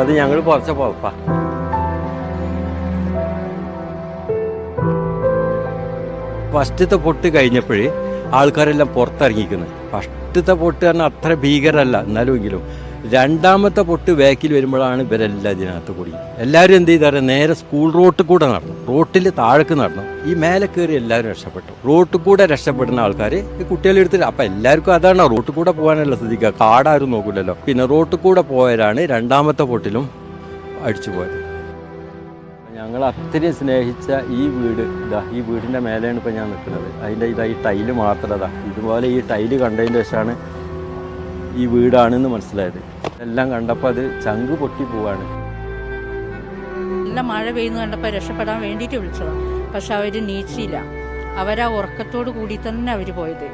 അത് ഞങ്ങൾ കുറച്ച പോപ്പാ. ഫസ്റ്റത്തെ പൊട്ട് കഴിഞ്ഞപ്പോഴേ ആൾക്കാരെല്ലാം പുറത്തിറങ്ങിക്കുന്നത്. ഫസ്റ്റത്തെ പൊട്ട് പറഞ്ഞാൽ അത്ര ഭീകരമല്ല, എന്നാലും രണ്ടാമത്തെ പൊട്ട് ബാക്കിൽ വരുമ്പോഴാണ് ഇവരെല്ലാം ഇതിനകത്ത് കൂടി. എല്ലാവരും എന്ത് ചെയ്താൽ നേരെ സ്കൂൾ റോട്ടിൽ കൂടെ നടന്നു, റോട്ടിൽ താഴേക്ക് നടന്നു. ഈ മേലെ കയറി എല്ലാവരും രക്ഷപ്പെട്ടു. റോട്ടിൽ കൂടെ രക്ഷപ്പെടുന്ന ആൾക്കാർ ഈ കുട്ടികളെ എടുത്തില്ല. അപ്പം എല്ലാവർക്കും അതാണ് റോട്ടിൽ കൂടെ പോകാനല്ല ശ്രദ്ധിക്കുക, കാടാരും നോക്കില്ലല്ലോ. പിന്നെ റോട്ടിൽ കൂടെ പോയവരാണ് രണ്ടാമത്തെ പൊട്ടിലും അടിച്ചു പോയത്. ഞങ്ങൾ അത്രയും സ്നേഹിച്ച ഈ വീട് ഈ വീടിൻ്റെ മേലെയാണ് ഇപ്പോൾ ഞാൻ നിൽക്കുന്നത്. അതിൻ്റെ ഈ ടൈല് മാത്രം ഇതുപോലെ ഈ ടൈല് കണ്ടതിൻ്റെ ശേഷമാണ് ഈ വീടാണെന്ന് മനസ്സിലായത്. എല്ലാം കണ്ടപ്പോൾ അത് ചങ്ക് പൊട്ടി പോവാണ്. നല്ല മഴ പെയ്യുന്നു കണ്ടപ്പോൾ രക്ഷപ്പെടാൻ വേണ്ടിയിട്ട് വിളിച്ചതാണ്. പക്ഷെ അവർ നീച്ചില്ല. അവരാ ഉറക്കത്തോട് കൂടി തന്നെ അവർ പോയത്.